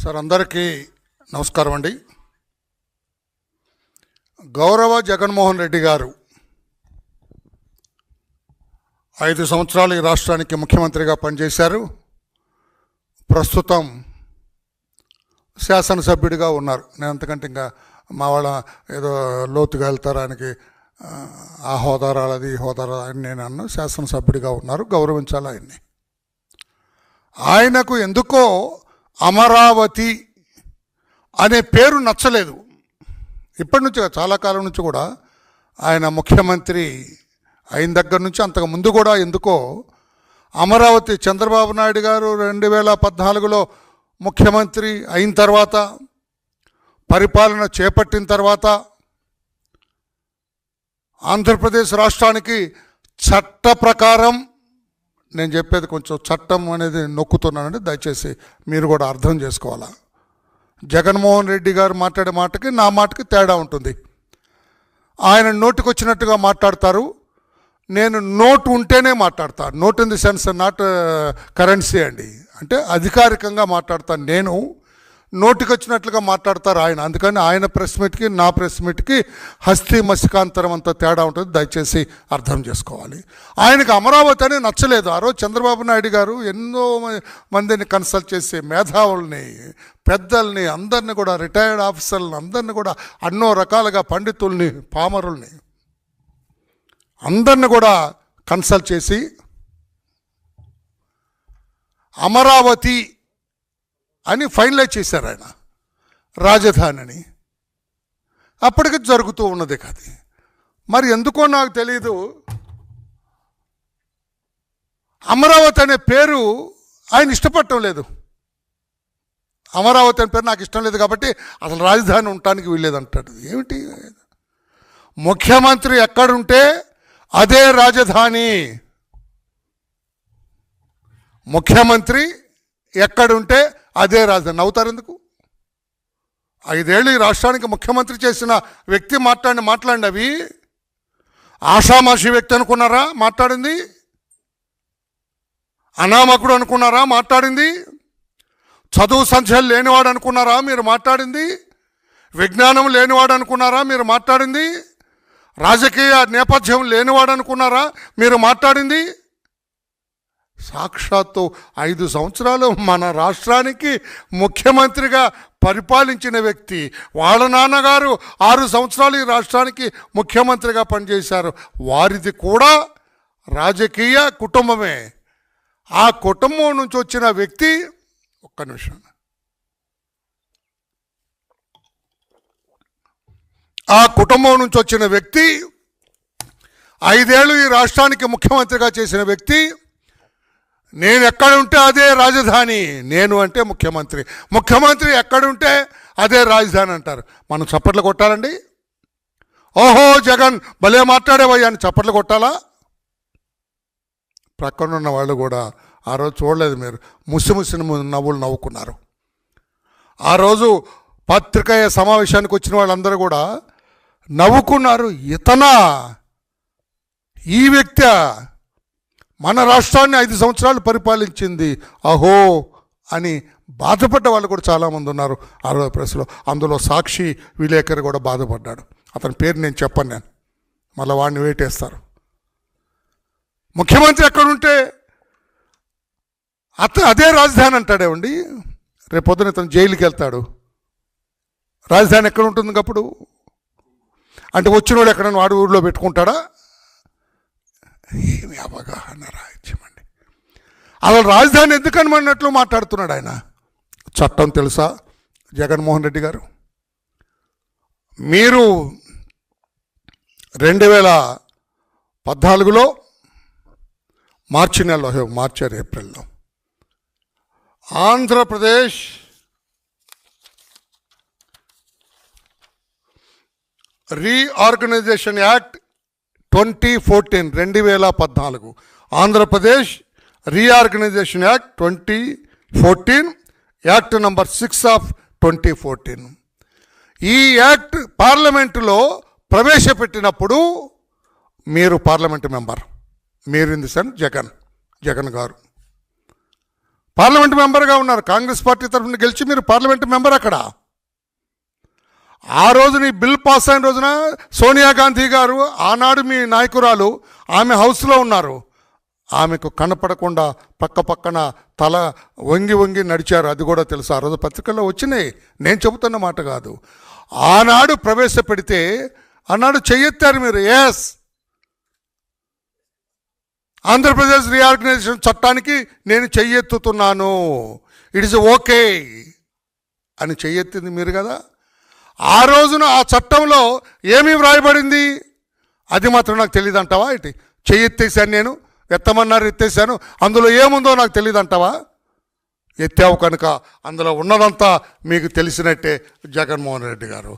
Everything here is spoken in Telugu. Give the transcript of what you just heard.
సార్ అందరికీ నమస్కారం అండి. గౌరవ జగన్మోహన్ రెడ్డి గారు 5 సంవత్సరాలు ఈ రాష్ట్రానికి ముఖ్యమంత్రిగా పనిచేశారు. ప్రస్తుతం శాసనసభ్యుడిగా ఉన్నారు. నేను అంతకంటే ఇంకా మా వాళ్ళ ఏదో లోతుగా వెళ్తారు, ఆయనకి ఆ హోదా రాలది ఈ హోదా అని నేను అన్నా. శాసనసభ్యుడిగా ఉన్నారు, గౌరవించాలి ఆయన్ని. ఆయనకు ఎందుకో అమరావతి అనే పేరు నచ్చలేదు. ఇప్పటి నుంచి చాలా కాలం నుంచి కూడా ఆయన ముఖ్యమంత్రి అయిన దగ్గర నుంచి అంతకు ముందు కూడా ఎందుకో అమరావతి చంద్రబాబు నాయుడు గారు 2014లో ముఖ్యమంత్రి అయిన తర్వాత పరిపాలన చేపట్టిన తర్వాత ఆంధ్రప్రదేశ్ రాష్ట్రానికి చట్ట ప్రకారం, నేను చెప్పేది కొంచెం చట్టం అనేది నొక్కుతున్నానండి, దయచేసి మీరు కూడా అర్థం చేసుకోవాలా. జగన్మోహన్ రెడ్డి గారు మాట్లాడే మాటకి నా మాటకి తేడా ఉంటుంది. ఆయన నోటికి వచ్చినట్టుగా మాట్లాడతారు, నేను నోటు ఉంటేనే మాట్లాడతాను. Note in the sense not currency అండి, అంటే అధికారికంగా మాట్లాడతాను. నేను నోటికి వచ్చినట్లుగా మాట్లాడతారు ఆయన. అందుకని ఆయన ప్రెస్ మీట్కి నా ప్రెస్ మీట్కి హస్తి మసికాంతరం అంత తేడా ఉంటుంది, దయచేసి అర్థం చేసుకోవాలి. ఆయనకు అమరావతి అని నచ్చలేదు. ఆ రోజు చంద్రబాబు నాయుడు గారు ఎన్నో మందిని కన్సల్ట్ చేసి మేధావుల్ని, పెద్దల్ని, అందరిని కూడా, రిటైర్డ్ ఆఫీసర్లని అందరిని కూడా, ఎన్నో రకాలుగా పండితుల్ని, పామరుల్ని అందరిని కూడా కన్సల్ట్ చేసి అమరావతి అని ఫైనలైజ్ చేశారు ఆయన, రాజధానిని. అప్పటికి జరుగుతూ ఉన్నది కాదు. మరి ఎందుకో నాకు తెలీదు, అమరావతి అనే పేరు ఆయన ఇష్టపడటం లేదు. అమరావతి అనే పేరు నాకు ఇష్టం లేదు కాబట్టి అసలు రాజధాని ఉండటానికి వీల్లేదంటాడు. ఏమిటి? ముఖ్యమంత్రి ఎక్కడుంటే అదే రాజధాని. ముఖ్యమంత్రి ఎక్కడుంటే అదే రాజధాని. అవుతారు ఎందుకు? 5 ఏళ్ళు ఈ రాష్ట్రానికి ముఖ్యమంత్రి చేసిన వ్యక్తి మాట్లాడినవి ఆషామాషి వ్యక్తి అనుకున్నారా మాట్లాడింది? అనామకుడు అనుకున్నారా మాట్లాడింది? చదువు సంఖ్యలు లేనివాడు అనుకున్నారా మీరు మాట్లాడింది? విజ్ఞానం లేనివాడు అనుకున్నారా మీరు మాట్లాడింది? రాజకీయ నేపథ్యం లేనివాడు అనుకున్నారా మీరు మాట్లాడింది? సాక్షాత్తు 5 సంవత్సరాలు మన రాష్ట్రానికి ముఖ్యమంత్రిగా పరిపాలించిన వ్యక్తి, వాళ్ళ నాన్నగారు 6 సంవత్సరాలు ఈ రాష్ట్రానికి ముఖ్యమంత్రిగా పనిచేశారు. వారిది కూడా రాజకీయ కుటుంబమే. ఆ కుటుంబం నుంచి వచ్చిన వ్యక్తి, ఒక్క నిమిషం, ఆ కుటుంబం నుంచి వచ్చిన వ్యక్తి, 5 ఏళ్ళు ఈ రాష్ట్రానికి ముఖ్యమంత్రిగా చేసిన వ్యక్తి, నేను ఎక్కడుంటే అదే రాజధాని, నేను అంటే ముఖ్యమంత్రి, ముఖ్యమంత్రి ఎక్కడుంటే అదే రాజధాని అంటారు. మనం చప్పట్లు కొట్టాలండి? ఓహో జగన్ భలే మాట్లాడేవయ్యా అని చప్పట్లు కొట్టాలా? ప్రక్కనున్న వాళ్ళు కూడా ఆ రోజు చూడలేదు మీరు, ముసిముసి నవ్వులు నవ్వుకున్నారు. ఆ రోజు పత్రికా సమావేశానికి వచ్చిన వాళ్ళందరూ కూడా నవ్వుకున్నారు. ఇతనా, ఈ వ్యక్తి మన రాష్ట్రాన్ని 5 సంవత్సరాలు పరిపాలించింది, అహో అని బాధపడ్డ వాళ్ళు కూడా చాలామంది ఉన్నారు ఆ రోజు ప్రెస్లో. అందులో సాక్షి విలేకరి కూడా బాధపడ్డాడు. అతని పేరు నేను చెప్పను, నేను మళ్ళీ వాడిని వేటేస్తారు. ముఖ్యమంత్రి ఎక్కడుంటే అదే రాజధాని అంటాడేమండి. రేపొద్దున ఇతను జైలుకి వెళ్తాడు, రాజధాని ఎక్కడ ఉంటుంది అప్పుడు? అంటే వచ్చిన వాడు ఎక్కడన్నా వాడు ఊళ్ళో పెట్టుకుంటాడా? ఏమి అవగాహన రాజ్యమండి. అసలు రాజధాని ఎందుకని అన్నట్లు మాట్లాడుతున్నాడు ఆయన. చట్టం తెలుసా జగన్మోహన్ రెడ్డి గారు? మీరు 2014లో మార్చి నెలలో, ఏప్రిల్లో Andhra Pradesh reorganisation act 2014 Andhra Pradesh reorganisation act 2014, act number 6 of 2014. ఈ యాక్ట్ పార్లమెంటులో ప్రవేశపెట్టినప్పుడు మీరు పార్లమెంటు మెంబర్, మీరు ఇన్ ది సెన్స్ జగన్ గారు పార్లమెంట్ మెంబర్గా ఉన్నారు. కాంగ్రెస్ పార్టీ తరఫున గెలిచి మీరు పార్లమెంట్ మెంబర్ అక్కడ. ఆ రోజున ఈ బిల్ పాస్ అయిన రోజున సోనియా గాంధీ గారు, ఆనాడు మీ నాయకురాలు, ఆమె హౌస్లో ఉన్నారు. ఆమెకు కనపడకుండా పక్క పక్కన తల వంగి వంగి నడిచారు. అది కూడా తెలుసు. ఆ రోజు పత్రికల్లో వచ్చినాయి, నేను చెబుతున్న మాట కాదు. ఆనాడు ప్రవేశపెడితే ఆనాడు చెయ్యెత్తారు మీరు. ఎస్, ఆంధ్రప్రదేశ్ రీఆర్గనైజేషన్ చట్టానికి నేను చెయ్యెత్తుతున్నాను, ఇట్ ఇస్ ఓకే అని చెయ్యెత్తింది మీరు కదా. ఆ రోజున ఆ చట్టంలో ఏమీ వ్రాయబడింది అది మాత్రం నాకు తెలియదు అంటావా? ఇటు చెయ్యెత్తేసాను, నేను ఎత్తమన్నారు ఎత్తేసాను, అందులో ఏముందో నాకు తెలియదు అంటావా? ఎత్తావు కనుక అందులో ఉన్నదంతా మీకు తెలిసినట్టే జగన్మోహన్ రెడ్డి గారు.